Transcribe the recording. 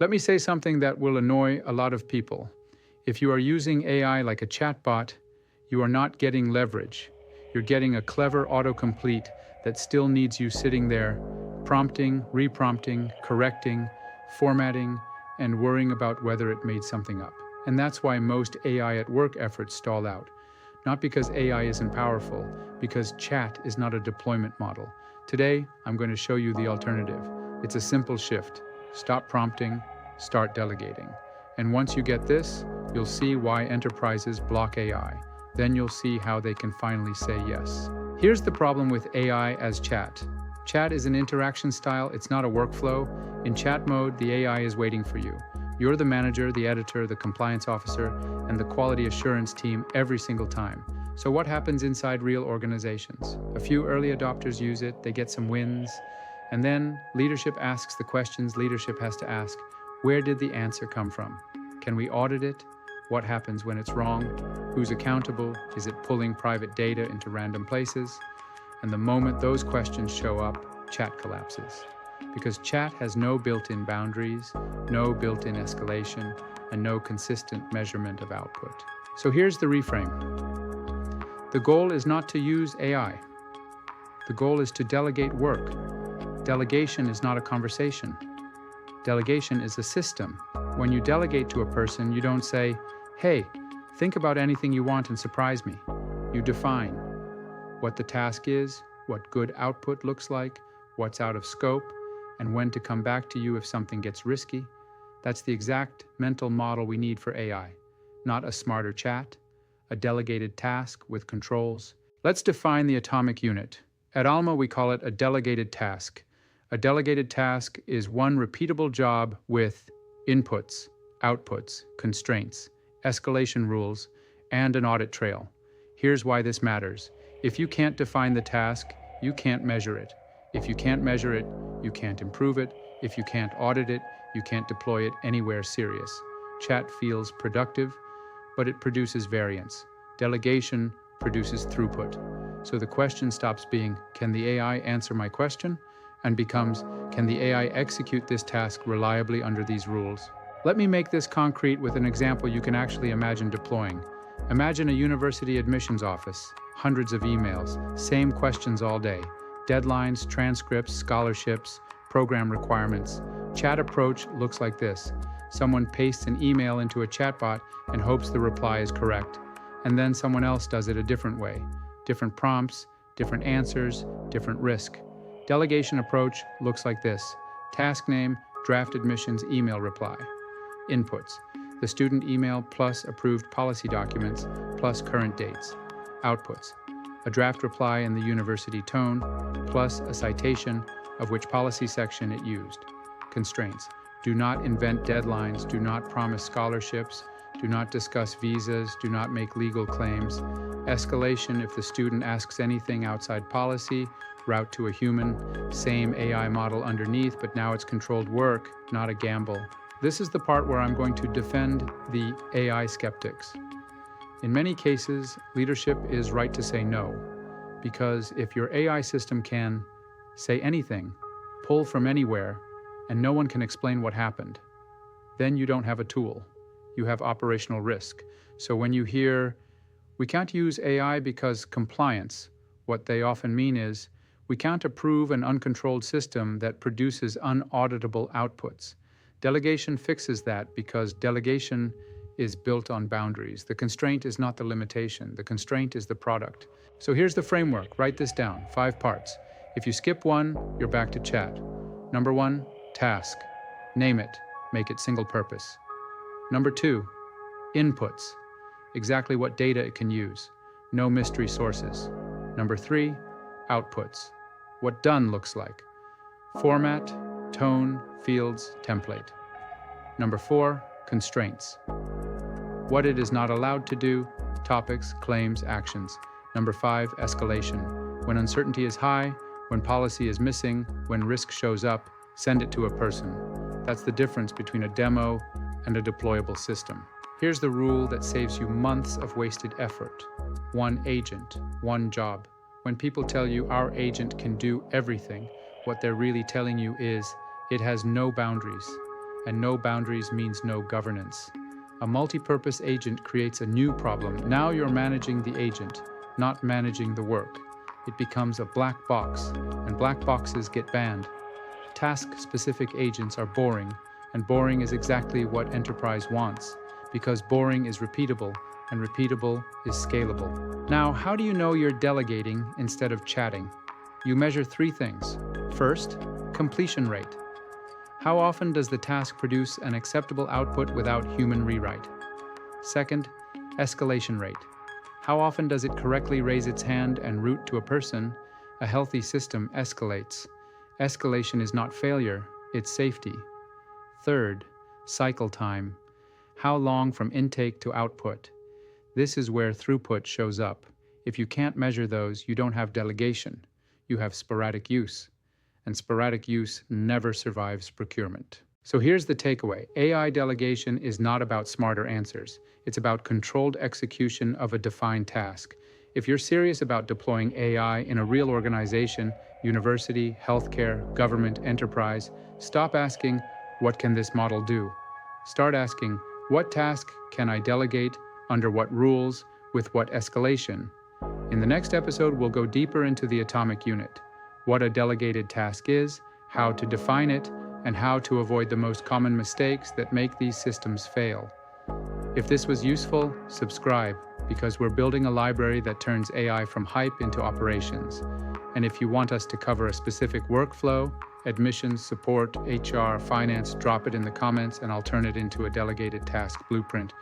Let me say something that will annoy a lot of people. If you are using AI like a chatbot, you are not getting leverage. You're getting a clever autocomplete that still needs you sitting there, prompting, reprompting, correcting, formatting, and worrying about whether it made something up. And that's why most AI at work efforts stall out. Not because AI isn't powerful, because chat is not a deployment model. Today, I'm going to show you the alternative. It's a simple shift. Stop prompting, start delegating. And once you get this, you'll see why enterprises block AI. Then you'll see how they can finally say yes. Here's the problem with AI as chat. Chat is an interaction style, it's not a workflow. In chat mode, the AI is waiting for you. You're the manager, the editor, the compliance officer, and the quality assurance team every single time. So what happens inside real organizations? A few early adopters use it, they get some wins, and then leadership asks the questions leadership has to ask. Where did the answer come from? Can we audit it? What happens when it's wrong? Who's accountable? Is it pulling private data into random places? And the moment those questions show up, chat collapses. Because chat has no built-in boundaries, no built-in escalation, and no consistent measurement of output. So here's the reframe. The goal is not to use AI. The goal is to delegate work. Delegation is not a conversation. Delegation is a system. When you delegate to a person, you don't say, "Hey, think about anything you want and surprise me." You define what the task is, what good output looks like, what's out of scope, and when to come back to you if something gets risky. That's the exact mental model we need for AI. Not a smarter chat, a delegated task with controls. Let's define the atomic unit. At Almma, we call it a delegated task. A delegated task is one repeatable job with inputs, outputs, constraints, escalation rules, and an audit trail. Here's why this matters. If you can't define the task, you can't measure it. If you can't measure it, you can't improve it. If you can't audit it, you can't deploy it anywhere serious. Chat feels productive, but it produces variance. Delegation produces throughput. So the question stops being, can the AI answer my question? And becomes, can the AI execute this task reliably under these rules? Let me make this concrete with an example you can actually imagine deploying. Imagine a university admissions office, hundreds of emails, same questions all day. Deadlines, transcripts, scholarships, program requirements. Chat approach looks like this. Someone pastes an email into a chatbot and hopes the reply is correct. And then someone else does it a different way. Different prompts, different answers, different risk. Delegation approach looks like this. Task name, draft admissions email reply. Inputs, the student email plus approved policy documents plus current dates. Outputs, a draft reply in the university tone, plus a citation of which policy section it used. Constraints, do not invent deadlines, do not promise scholarships, do not discuss visas, do not make legal claims. Escalation, if the student asks anything outside policy, route to a human, same AI model underneath, but now it's controlled work, not a gamble. This is the part where I'm going to defend the AI skeptics. In many cases, leadership is right to say no, because if your AI system can say anything, pull from anywhere, and no one can explain what happened, then you don't have a tool. You have operational risk. So when you hear, we can't use AI because compliance, what they often mean is, we can't approve an uncontrolled system that produces unauditable outputs. Delegation fixes that because delegation is built on boundaries. The constraint is not the limitation. The constraint is the product. So here's the framework. Write this down. 5 parts. If you skip one, you're back to chat. Number 1, task. Name it. Make it single purpose. Number 2, inputs. Exactly what data it can use. No mystery sources. Number 3, outputs. What done looks like. Format, tone, fields, template. Number 4, constraints. What it is not allowed to do, topics, claims, actions. Number 5, escalation. When uncertainty is high, when policy is missing, when risk shows up, send it to a person. That's the difference between a demo and a deployable system. Here's the rule that saves you months of wasted effort. 1 agent, 1 job. When people tell you our agent can do everything, what they're really telling you is it has no boundaries. and no boundaries means no governance. A multi-purpose agent creates a new problem. Now you're managing the agent, not managing the work. It becomes a black box, and black boxes get banned. Task-specific agents are boring, and boring is exactly what enterprise wants, because boring is repeatable, and repeatable is scalable. Now, how do you know you're delegating instead of chatting? You measure 3 things. First, completion rate. How often does the task produce an acceptable output without human rewrite? Second, escalation rate. How often does it correctly raise its hand and route to a person? A healthy system escalates. Escalation is not failure, it's safety. Third, cycle time. How long from intake to output? This is where throughput shows up. If you can't measure those, you don't have delegation. You have sporadic use. And sporadic use never survives procurement. So here's the takeaway. AI delegation is not about smarter answers. It's about controlled execution of a defined task. If you're serious about deploying AI in a real organization, university, healthcare, government, enterprise, stop asking, what can this model do? Start asking, what task can I delegate, under what rules, with what escalation? In the next episode, we'll go deeper into the atomic unit, what a delegated task is, how to define it, and how to avoid the most common mistakes that make these systems fail. If this was useful, subscribe, because we're building a library that turns AI from hype into operations. And if you want us to cover a specific workflow, admissions, support, HR, finance, drop it in the comments and I'll turn it into a delegated task blueprint.